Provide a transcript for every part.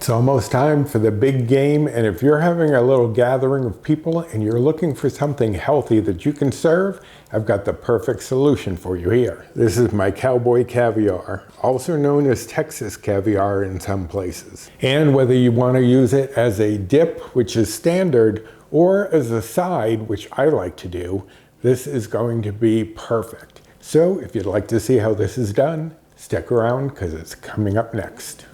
It's almost time for the big game, and if you're having a little gathering of people and you're looking for something healthy that you can serve, I've got the perfect solution for you here. This is my Cowboy Caviar, also known as Texas Caviar in some places. And whether you want to use it as a dip, which is standard, or as a side, which I like to do, this is going to be perfect. So if you'd like to see how this is done, stick around because it's coming up next.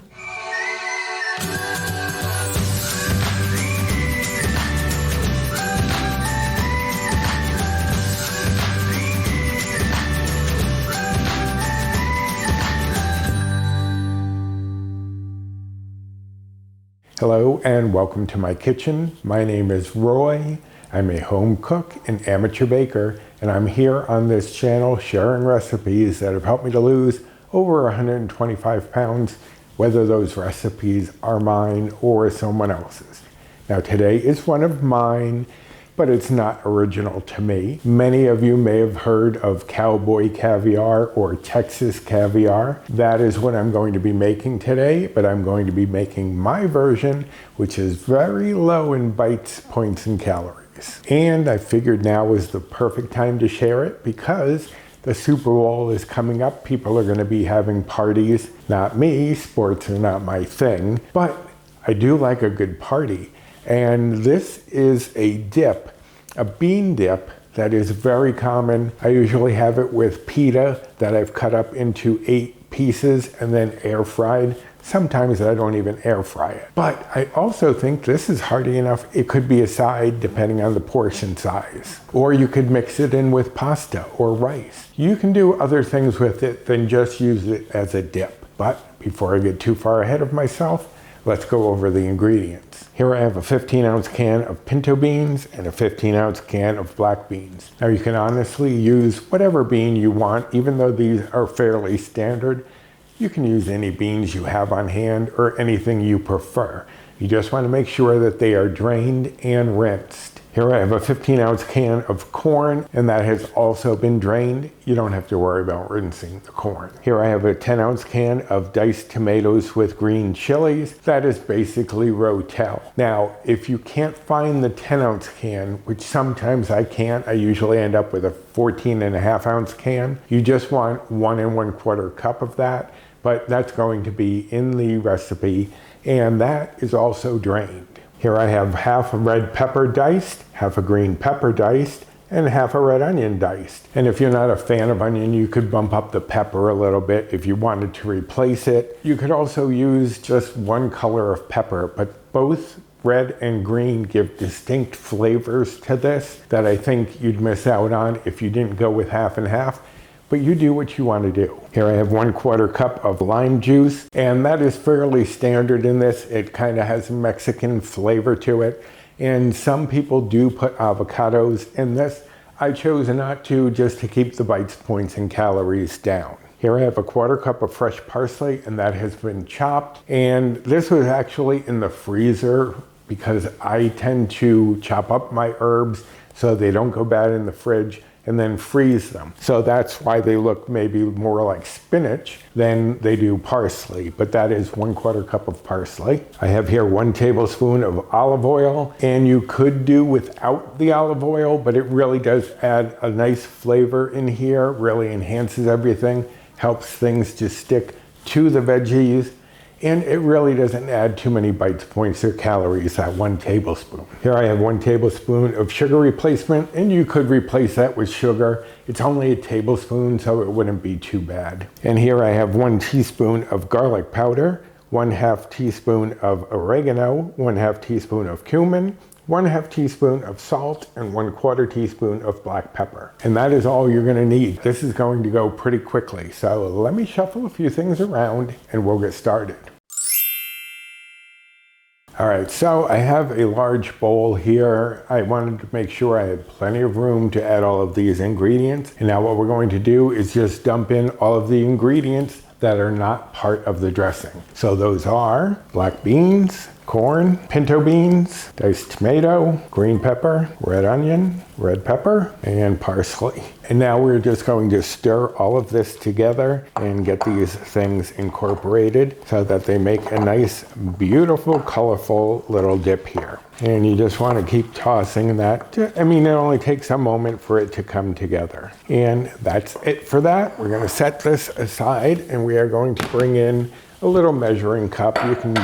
Hello and welcome to my kitchen. My name is Roy. I'm a home cook and amateur baker, and I'm here on this channel sharing recipes that have helped me to lose over 125 pounds, whether those recipes are mine or someone else's. Now today is one of mine, but it's not original to me. Many of you may have heard of Cowboy Caviar or Texas Caviar. That is what I'm going to be making today, but I'm going to be making my version, which is very low in bites, points, and calories. And I figured now is the perfect time to share it because the Super Bowl is coming up. People are going to be having parties. Not me, sports are not my thing, but I do like a good party. And this is a dip, a bean dip that is very common. I usually have it with pita that I've cut up into 8 pieces and then air fried. Sometimes I don't even air fry it. But I also think this is hearty enough. It could be a side depending on the portion size. Or you could mix it in with pasta or rice. You can do other things with it than just use it as a dip. But before I get too far ahead of myself, let's go over the ingredients. Here I have a 15-ounce can of pinto beans and a 15-ounce can of black beans. Now you can honestly use whatever bean you want, even though these are fairly standard. You can use any beans you have on hand or anything you prefer. You just want to make sure that they are drained and rinsed. Here I have a 15-ounce can of corn, and that has also been drained. You don't have to worry about rinsing the corn. Here I have a 10-ounce can of diced tomatoes with green chilies. That is basically Rotel. Now, if you can't find the 10-ounce can, which sometimes I can't, I usually end up with a 14.5-ounce can. You just want 1 1/4 cup of that, but that's going to be in the recipe, and that is also drained. Here I have half a red pepper diced, half a green pepper diced, and half a red onion diced. And if you're not a fan of onion, you could bump up the pepper a little bit if you wanted to replace it. You could also use just one color of pepper, but both red and green give distinct flavors to this that I think you'd miss out on if you didn't go with half and half. But you do what you want to do. Here I have 1/4 cup of lime juice, and that is fairly standard in this. It kind of has a Mexican flavor to it, and some people do put avocados in this. I chose not to, just to keep the bites, points, and calories down. Here I have a 1/4 cup of fresh parsley, and that has been chopped, and this was actually in the freezer because I tend to chop up my herbs so they don't go bad in the fridge and then freeze them. So that's why they look maybe more like spinach than they do parsley, but that is 1/4 cup of parsley. I have here 1 tablespoon of olive oil, and you could do without the olive oil, but it really does add a nice flavor in here, really enhances everything, helps things to stick to the veggies, and it really doesn't add too many bites, points, or calories, that 1 tablespoon. Here I have 1 tablespoon of sugar replacement, and you could replace that with sugar. It's only a tablespoon, so it wouldn't be too bad. And here I have 1 teaspoon of garlic powder, 1/2 teaspoon of oregano, 1/2 teaspoon of cumin, 1/2 teaspoon of salt, and 1/4 teaspoon of black pepper. And that is all you're gonna need. This is going to go pretty quickly. So let me shuffle a few things around and we'll get started. All right, so I have a large bowl here. I wanted to make sure I had plenty of room to add all of these ingredients. And now what we're going to do is just dump in all of the ingredients that are not part of the dressing. So those are black beans, corn, pinto beans, diced tomato, green pepper, red onion, red pepper, and parsley. And now we're just going to stir all of this together and get these things incorporated so that they make a nice, beautiful, colorful little dip here. And you just want to keep tossing that. I mean, it only takes a moment for it to come together. And that's it for that. We're going to set this aside and we are going to bring in a little measuring cup. You can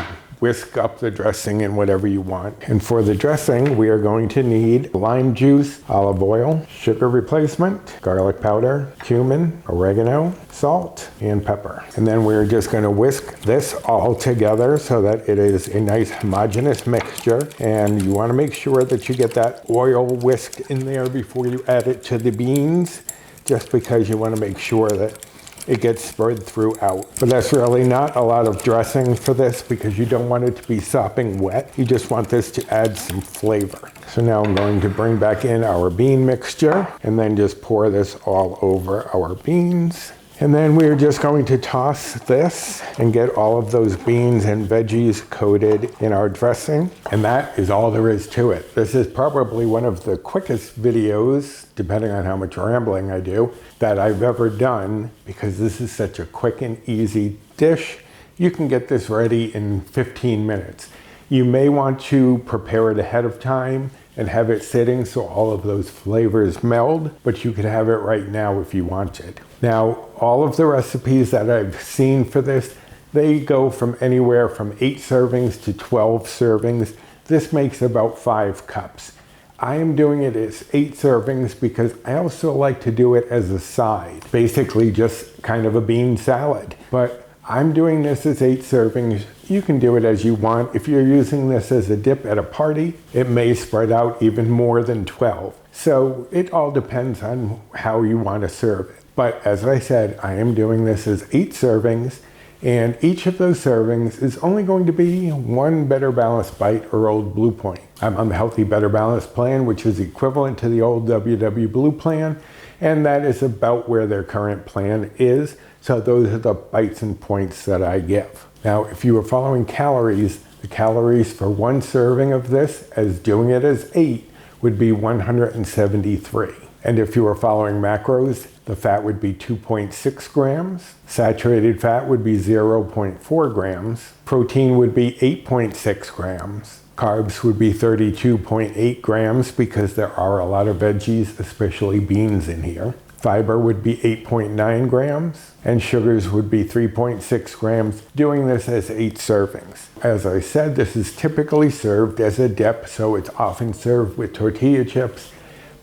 whisk up the dressing in whatever you want. And for the dressing, we are going to need lime juice, olive oil, sugar replacement, garlic powder, cumin, oregano, salt, and pepper. And then we're just going to whisk this all together so that it is a nice homogeneous mixture. And you want to make sure that you get that oil whisked in there before you add it to the beans, just because you want to make sure that it gets spread throughout. But that's really not a lot of dressing for this because you don't want it to be sopping wet. You just want this to add some flavor. So now I'm going to bring back in our bean mixture and then just pour this all over our beans. And then we're just going to toss this and get all of those beans and veggies coated in our dressing. And that is all there is to it. This is probably one of the quickest videos, depending on how much rambling I do, that I've ever done, because this is such a quick and easy dish. You can get this ready in 15 minutes. You may want to prepare it ahead of time and have it sitting so all of those flavors meld, but you could have it right now if you wanted. Now, all of the recipes that I've seen for this, they go from anywhere from 8 servings to 12 servings. This makes about 5 cups. I am doing it as 8 servings because I also like to do it as a side, basically just kind of a bean salad. But I'm doing this as 8 servings. You can do it as you want. If you're using this as a dip at a party, it may spread out even more than 12. So it all depends on how you want to serve it. But as I said, I am doing this as 8 servings, and each of those servings is only going to be 1 Better Balanced Bite or Old Blue Point. I'm on the Healthy Better Balanced plan, which is equivalent to the old WW Blue plan, and that is about where their current plan is. So those are the bites and points that I give. Now, if you were following calories, the calories for 1 serving of this, as doing it as 8, would be 173. And if you were following macros, the fat would be 2.6 grams, saturated fat would be 0.4 grams, protein would be 8.6 grams, carbs would be 32.8 grams because there are a lot of veggies, especially beans in here. Fiber would be 8.9 grams, and sugars would be 3.6 grams, doing this as 8 servings. As I said, this is typically served as a dip, so it's often served with tortilla chips,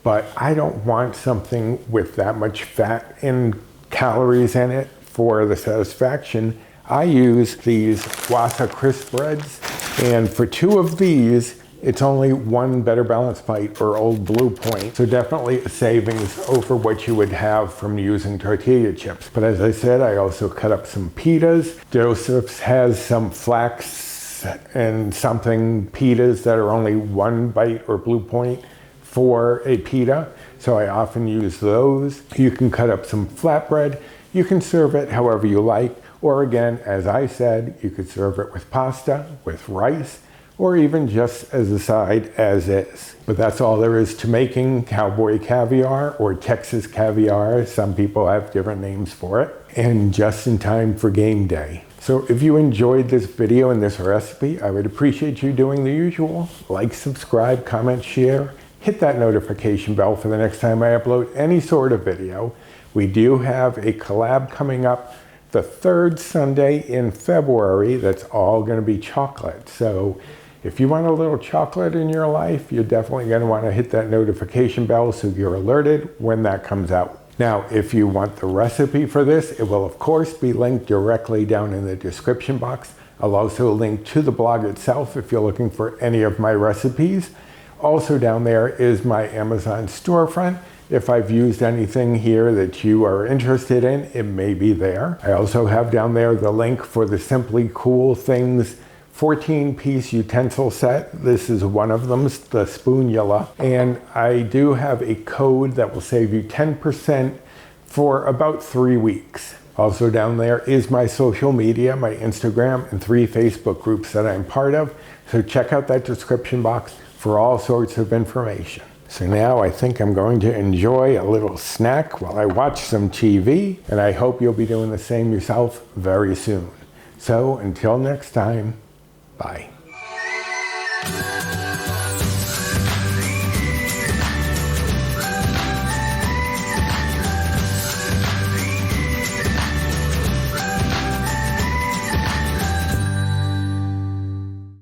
but I don't want something with that much fat and calories in it for the satisfaction. I use these Wasa crisp breads, and for 2 of these, it's only 1 Better Balanced Bite or Old Blue Point, so definitely a savings over what you would have from using tortilla chips. But as I said, I also cut up some pitas. Joseph's has some flax and something pitas that are only 1 bite or Blue Point for a pita, so I often use those. You can cut up some flatbread. You can serve it however you like, or again, as I said, you could serve it with pasta, with rice, or even just as a side as is. But that's all there is to making Cowboy Caviar or Texas Caviar. Some people have different names for it. And just in time for game day. So if you enjoyed this video and this recipe, I would appreciate you doing the usual. Like, subscribe, comment, share. Hit that notification bell for the next time I upload any sort of video. We do have a collab coming up the 3rd Sunday in February that's all going to be chocolate. So if you want a little chocolate in your life, you're definitely going to want to hit that notification bell so you're alerted when that comes out. Now, if you want the recipe for this, it will of course be linked directly down in the description box. I'll also link to the blog itself if you're looking for any of my recipes. Also down there is my Amazon storefront. If I've used anything here that you are interested in, it may be there. I also have down there the link for the Simply Cool Things 14-piece utensil set. This is one of them, the spoonula. And I do have a code that will save you 10% for about 3 weeks. Also down there is my social media, my Instagram, and 3 Facebook groups that I'm part of. So check out that description box for all sorts of information. So now I think I'm going to enjoy a little snack while I watch some TV, and I hope you'll be doing the same yourself very soon. So until next time, bye.